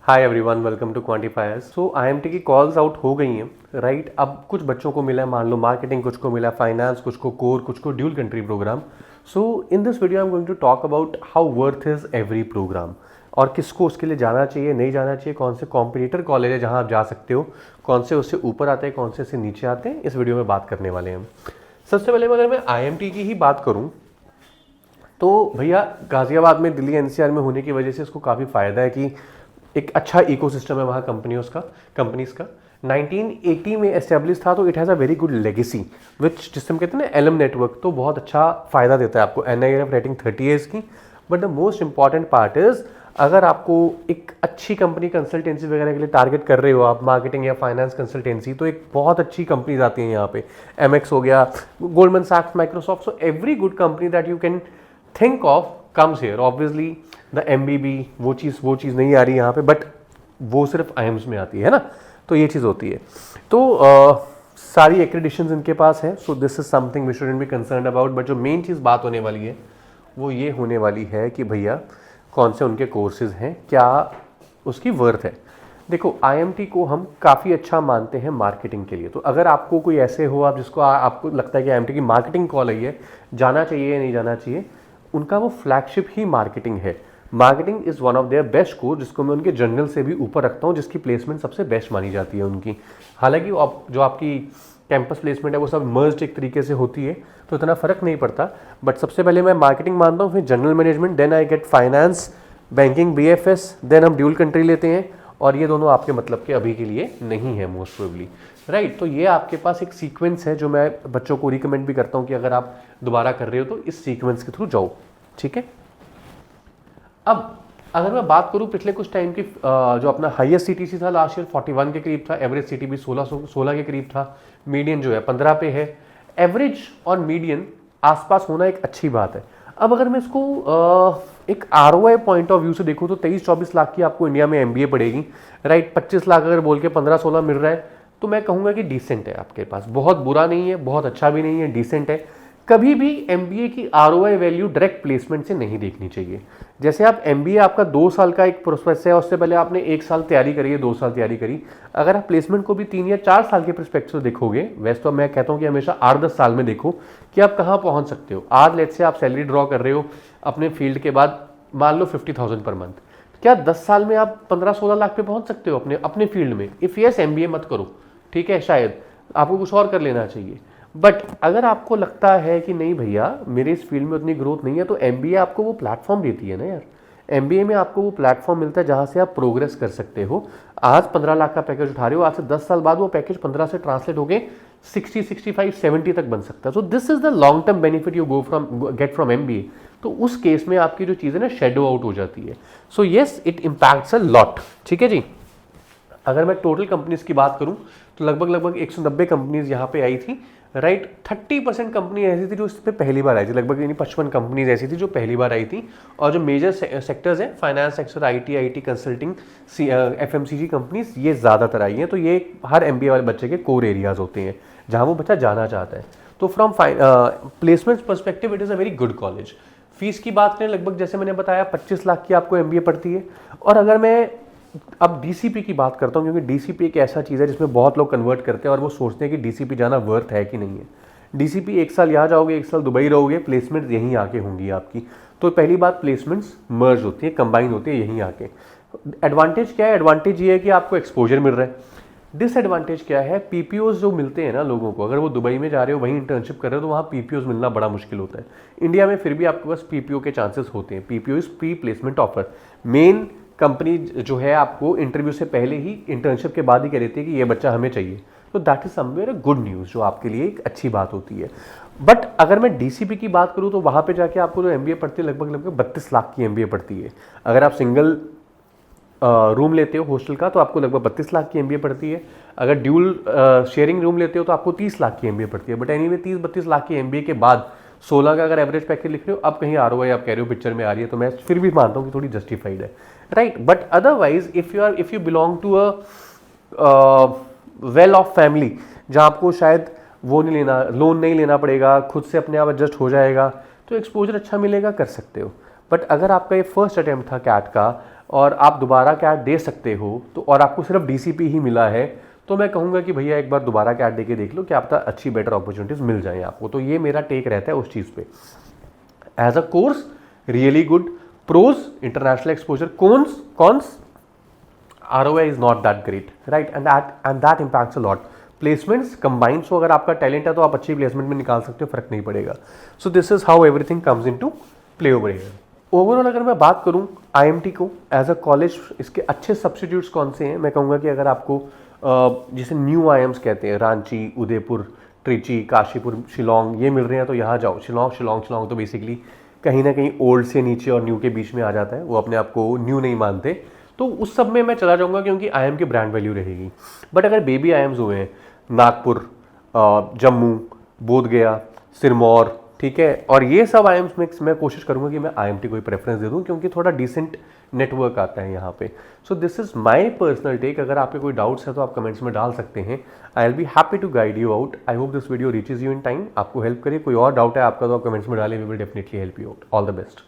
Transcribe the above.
Hi everyone, welcome to quantifiers. So IMT की calls out हो गई हैं, राइट। अब कुछ बच्चों को मिला है, मान लो मार्केटिंग, कुछ को मिला फाइनेंस, कुछ को कोर, कुछ को dual country programme. So in this video I am going to talk about how worth is every programme और किसको उसके लिए जाना चाहिए, नहीं जाना चाहिए, कौन से कॉम्पिटिटर कॉलेज है जहाँ आप जा सकते हो, कौन से उससे ऊपर आते हैं, कौन से उससे नीचे आते हैं, इस वीडियो में बात करने वाले हैं हम। सबसे पहले अगर मैं आईएमटी की ही बात करूँ तो भैया गाजियाबाद में, दिल्ली एनसीआर में होने की वजह से इसको काफ़ी फ़ायदा है कि एक अच्छा इकोसिस्टम है वहाँ कंपनीज का 1980 में एस्टेब्लिश था, तो it has a very good legacy which जिससे हम कहते हैं ना एलम नेटवर्क, तो बहुत अच्छा फ़ायदा देता है आपको। NIRF रेटिंग 30 है इसकी। But the most important part is, अगर आपको एक अच्छी कंपनी कंसल्टेंसी वगैरह के लिए टारगेट कर रहे हो आप, मार्केटिंग या फाइनेंस कंसल्टेंसी, तो एक बहुत अच्छी कंपनीज आती हैं यहाँ पे। MX हो गया, गोल्डमैन सैक्स, Microsoft, so every good company that you can think of comes here. Obviously the MBB वो चीज़ नहीं आ रही यहाँ पे, बट वो सिर्फ IIMS में आती है ना, तो ये चीज़ होती है। तो सारी एक्रेडिशंस इनके पास है, so this is something we shouldn't be concern about. But जो मेन चीज़ बात होने वाली है वो ये होने वाली है कि भैया कौन से उनके कोर्सेज हैं, क्या उसकी वर्थ है। देखो, IMT को हम काफ़ी अच्छा मानते हैं मार्केटिंग के लिए। तो अगर आपको कोई ऐसे हो, आप जिसको आपको लगता है कि IMT की मार्केटिंग कॉल आई है, जाना चाहिए या नहीं जाना चाहिए, उनका वो फ्लैगशिप ही मार्केटिंग है। Marketing is one of their best course, जिसको मैं उनके जनरल से भी ऊपर रखता हूँ, जिसकी प्लेसमेंट सबसे बेस्ट मानी जाती है उनकी। हालांकि जो आपकी कैंपस प्लेसमेंट है वो सब मर्ज्ड एक तरीके से होती है, तो इतना फ़र्क नहीं पड़ता। बट सबसे पहले मैं मार्केटिंग मानता हूँ, फिर general management, then I get finance, banking, BFS, then हम ड्यूल कंट्री लेते हैं। और ये दोनों आपके मतलब के अभी के लिए नहीं है मोस्ट प्रोबेबली, राइट। तो ये आपके पास एक सीक्वेंस है जो मैं बच्चों को रिकमेंड भी करता हूँ कि अगर आप दोबारा कर रहे हो तो इस सीक्वेंस के थ्रू जाओ, ठीक है। अब अगर मैं बात करूं पिछले कुछ टाइम की, जो अपना हाईएस्ट CTC था लास्ट ईयर 41 के करीब था, एवरेज CTB 16 के करीब था, मीडियन जो है 15 पे है। एवरेज और मीडियन आसपास होना एक अच्छी बात है। अब अगर मैं इसको एक ROI पॉइंट ऑफ व्यू से देखूं तो 23-24 लाख की आपको इंडिया में MBA पड़ेगी, राइट। 25 लाख अगर बोल के 15-16 मिल रहा है, तो मैं कहूँगा कि डिसेंट है आपके पास। बहुत बुरा नहीं है, बहुत अच्छा भी नहीं है, डिसेंट है। कभी भी MBA की ROI वैल्यू डायरेक्ट प्लेसमेंट से नहीं देखनी चाहिए। जैसे आप MBA आपका 2 साल का एक प्रोसेस है, उससे पहले आपने 1 साल तैयारी करी है, 2 साल तैयारी करी। अगर आप प्लेसमेंट को भी 3 या 4 साल के परस्पेक्टिव से देखोगे, वैसे तो मैं कहता हूँ कि हमेशा 8-10 साल में देखो कि आप कहाँ पहुँच सकते हो। आज लेट्स से आप सैलरी ड्रॉ कर रहे हो अपने फील्ड के बाद, मान लो 50,000 पर मंथ, क्या 10 साल में आप 15-16 लाख पे पहुँच सकते हो अपने फील्ड में? इफ़ यस, MBA मत करो, ठीक है, शायद आपको कुछ और कर लेना चाहिए। बट अगर आपको लगता है कि नहीं भैया मेरे इस फील्ड में उतनी ग्रोथ नहीं है, तो MBA आपको वो प्लेटफॉर्म देती है ना यार। MBA में आपको वो प्लेटफॉर्म मिलता है जहाँ से आप प्रोग्रेस कर सकते हो। आज 15 लाख का पैकेज उठा रहे हो, आज से 10 साल बाद वो पैकेज 15 से ट्रांसलेट होके 60, 65, 70 तक बन सकता है। So this is the long term benefit you get from MBA। तो उस केस में आपकी जो चीज़ है ना शेडो आउट हो जाती है। So yes, it impacts a lot, ठीक है जी। अगर मैं टोटल कंपनीज की बात करूं तो लगभग 190 कंपनीज यहाँ पे आई थी, राइट। 30% कंपनी ऐसी थी जो इस पर पहली बार आई थी, लगभग 55 कंपनीज ऐसी थी जो पहली बार आई थी। और जो मेजर सेक्टर्स हैं, finance sector, IT consulting, FMCG companies, ये ज़्यादातर आई हैं। तो ये हर MBA वाले बच्चे के कोर एरियाज होते हैं जहाँ वो बच्चा जाना चाहता है। तो from placement perspective it is a very good college. Fees की बात करें, लगभग जैसे मैंने बताया 25 लाख की आपको MBA पड़ती है। और अगर मैं अब DCP की बात करता हूँ, क्योंकि DCP एक ऐसा चीज़ है जिसमें बहुत लोग कन्वर्ट करते हैं और वो सोचते हैं कि DCP जाना वर्थ है कि नहीं है। DCP 1 साल यहाँ जाओगे, 1 साल दुबई रहोगे, प्लेसमेंट यहीं आके होंगी आपकी। तो पहली बात, प्लेसमेंट्स मर्ज होती है, कंबाइन होती है यहीं आके। एडवांटेज क्या है? एडवांटेज ये है कि आपको एक्सपोजर मिल रहा है। डिसएडवांटेज क्या है? PPOs जो मिलते हैं ना लोगों को, अगर वो दुबई में जा रहे हो, वहीं इंटर्नशिप कर रहे हो, तो वहाँ PPOs मिलना बड़ा मुश्किल होता है। इंडिया में फिर भी आपके पास PPO के चांसेस होते हैं। PPO is pre placement offer. Main company जो है आपको इंटरव्यू से पहले ही, इंटर्नशिप के बाद ही कह देती है कि ये बच्चा हमें चाहिए। तो that is somewhere a good news, जो आपके लिए एक अच्छी बात होती है। बट अगर मैं DCP की बात करूँ तो वहाँ पे जाके आपको जो MBA पड़ती है, लगभग 32 लाख की MBA पड़ती है। अगर आप सिंगल रूम लेते हो हॉस्टल का तो आपको लगभग 32 लाख की MBA पड़ती है। अगर ड्यूल शेयरिंग रूम लेते हो तो आपको 30 लाख की MBA पड़ती है। बट एनीवे 30-32 लाख की MBA के बाद 16 का अगर एवरेज पैकेज लिख रहे हो, अब कहीं ROI आप कह रहे हो पिक्चर में आ रही है, तो मैं फिर भी मानता हूँ कि थोड़ी जस्टिफाइड है, right. But otherwise if you belong to a well off family, जहाँ आपको शायद वो नहीं लेना, लोन नहीं लेना पड़ेगा, खुद से अपने आप एडजस्ट हो जाएगा, तो एक्सपोजर अच्छा मिलेगा, कर सकते हो। बट अगर आपका ये फर्स्ट अटेम्प्ट था कैट का, और आप दोबारा कैट दे सकते हो, तो और आपको सिर्फ डीसीपी ही मिला है, तो मैं कहूँगा कि भैया एक बार दोबारा कैट दे के देख लो, क्या पता अच्छी बेटर अपॉर्चुनिटीज़ मिल जाएँ आपको। तो ये मेरा टेक रहता है उस चीज़ पे। As a course really good, pros international exposure, cons ROI is not that great, right? And that impacts a lot. Placements combined, so अगर आपका टैलेंट है तो आप अच्छी प्लेसमेंट में निकाल सकते हो, फर्क नहीं पड़ेगा। सो this is how everything comes into play over here. Overall अगर मैं बात करूं IMT को एज अ कॉलेज, इसके अच्छे सब्सटीट्यूट्स कौन से हैं, मैं कहूँगा कि अगर आपको जिसे न्यू IIMs कहते हैं, रांची, उदयपुर, ट्रिची, काशीपुर, शिलोंग, ये मिल रहे हैं तो यहाँ जाओ। शिलोंग तो बेसिकली कहीं ना कहीं ओल्ड से नीचे और न्यू के बीच में आ जाता है, वो अपने आप को न्यू नहीं मानते, तो उस सब में मैं चला जाऊंगा क्योंकि IIM की ब्रांड वैल्यू रहेगी। बट अगर बेबी IIMs हुए हैं, नागपुर, जम्मू, बोधगया, सिरमौर, ठीक है, और ये सब IIMs में मैं कोशिश करूंगा कि मैं IMT को ही प्रेफरेंस दे दूं क्योंकि थोड़ा डिसेंट नेटवर्क आता है यहाँ पे। So this is my personal take. अगर आपके कोई डाउट्स है तो आप कमेंट्स में डाल सकते हैं। I will be happy to guide you out. I hope this video reaches you in time, आपको हेल्प करे। कोई और डाउट है आपका तो आप कमेंट्स में डालें, we will definitely help you out. All the best.